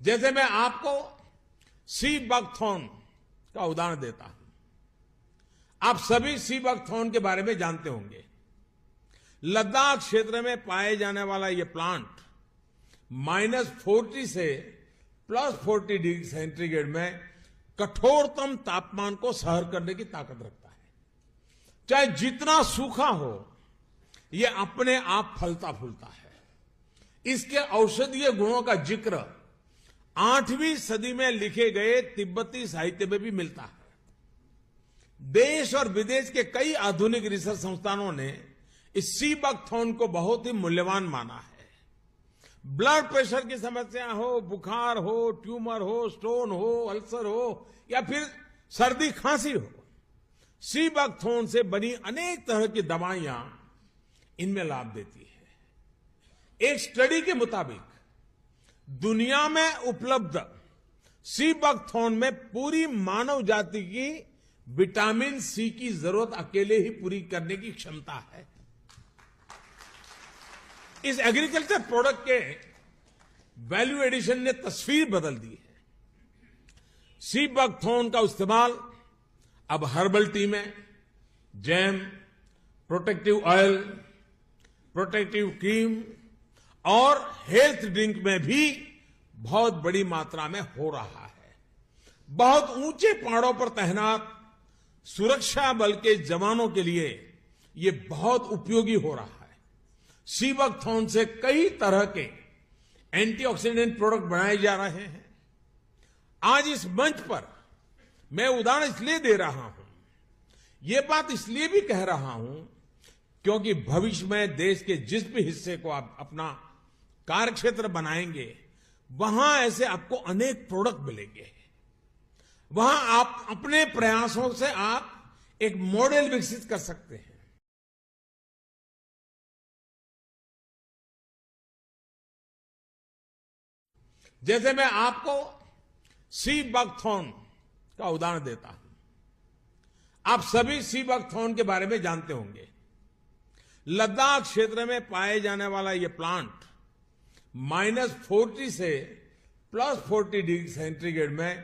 जैसे मैं आपको सी बकथॉर्न का उदाहरण देता हूं। आप सभी सी बकथॉर्न के बारे में जानते होंगे। लद्दाख क्षेत्र में पाए जाने वाला यह प्लांट -40 से +40 डिग्री सेंटीग्रेड में कठोरतम तापमान को सहन करने की ताकत रखता है। चाहे जितना सूखा हो, यह अपने आप फलता फूलता है। इसके औषधीय गुणों का जिक्र 8वीं सदी में लिखे गए तिब्बती साहित्य में भी मिलता है। देश और विदेश के कई आधुनिक रिसर्च संस्थानों ने इस सी बकथॉर्न को बहुत ही मूल्यवान माना है। ब्लड प्रेशर की समस्या हो, बुखार हो, ट्यूमर हो, स्टोन हो, अल्सर हो या फिर सर्दी खांसी हो, सी बकथॉर्न से बनी अनेक तरह की दवाइयां इनमें लाभ देती है। एक स्टडी के मुताबिक दुनिया में उपलब्ध सी बकथॉर्न में पूरी मानव जाति की विटामिन सी की जरूरत अकेले ही पूरी करने की क्षमता है। इस एग्रीकल्चर प्रोडक्ट के वैल्यू एडिशन ने तस्वीर बदल दी है। सी बकथॉर्न का इस्तेमाल अब हर्बल टी में, jam, protective oil, protective cream और हेल्थ ड्रिंक में भी बहुत बड़ी मात्रा में हो रहा है। बहुत ऊंचे पहाड़ों पर तैनात सुरक्षा बल के जवानों के लिए यह बहुत उपयोगी हो रहा है। सी बकथॉर्न से कई तरह के एंटीऑक्सीडेंट प्रोडक्ट बनाए जा रहे हैं। आज इस मंच पर मैं उदाहरण इसलिए दे रहा हूं, यह बात इसलिए भी कह रहा हूं क्योंकि भविष्य में देश के जिस भी हिस्से को आप अपना कार्यक्षेत्र बनाएंगे, वहां ऐसे आपको अनेक प्रोडक्ट मिलेंगे। वहां आप अपने प्रयासों से आप एक मॉडल विकसित कर सकते हैं। जैसे मैं आपको सी बकथॉर्न का उदाहरण देता हूं। आप सभी सी बकथॉर्न के बारे में जानते होंगे। लद्दाख क्षेत्र में पाए जाने वाला यह प्लांट -40 से +40 डिग्री सेंटीग्रेड में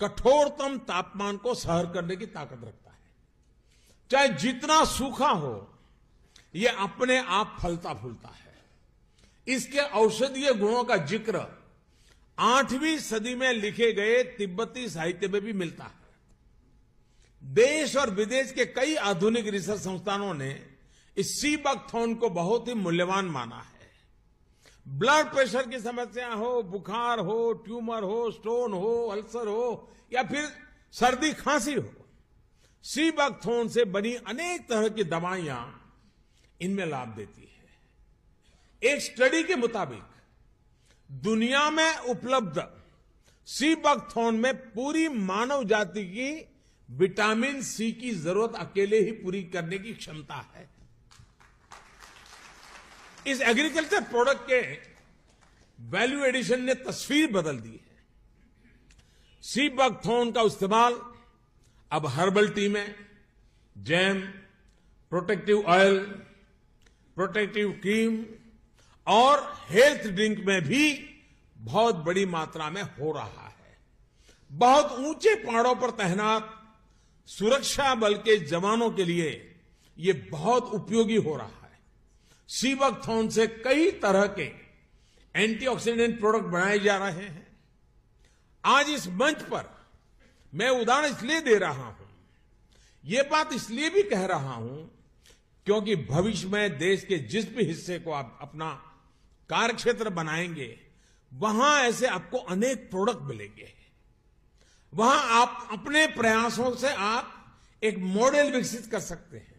कठोरतम तापमान को सहन करने की ताकत रखता है। चाहे जितना सूखा हो, यह अपने आप फलता फूलता है। इसके औषधीय गुणों का जिक्र 8वीं सदी में लिखे गए तिब्बती साहित्य में भी मिलता है। देश और विदेश के कई आधुनिक रिसर्च संस्थानों ने इस सी बकथॉर्न को बहुत ही मूल्यवान माना है। ब्लड प्रेशर की समस्या हो, बुखार हो, ट्यूमर हो, स्टोन हो, अल्सर हो या फिर सर्दी खांसी हो, सी बकथॉर्न से बनी अनेक तरह की दवाइयां इनमें लाभ देती है। एक स्टडी के मुताबिक दुनिया में उपलब्ध सी बकथॉर्न में पूरी मानव जाति की विटामिन सी की जरूरत अकेले ही पूरी करने की क्षमता है। इस एग्रीकल्चर प्रोडक्ट के वैल्यू एडिशन ने तस्वीर बदल दी है। सी बकथॉर्न का इस्तेमाल अब हर्बल टी में, jam, protective oil, protective cream और हेल्थ ड्रिंक में भी बहुत बड़ी मात्रा में हो रहा है। बहुत ऊंचे पहाड़ों पर तैनात सुरक्षा बल के जवानों के लिए यह बहुत उपयोगी हो रहा है। सी बकथॉर्न से कई तरह के एंटीऑक्सीडेंट प्रोडक्ट बनाए जा रहे हैं। आज इस मंच पर मैं उदाहरण इसलिए दे रहा हूं, यह बात इसलिए भी कह रहा हूं क्योंकि भविष्य में देश के जिस भी हिस्से को आप अपना कार्यक्षेत्र बनाएंगे, वहां ऐसे आपको अनेक प्रोडक्ट मिलेंगे। वहां आप अपने प्रयासों से आप एक मॉडल विकसित कर सकते हैं।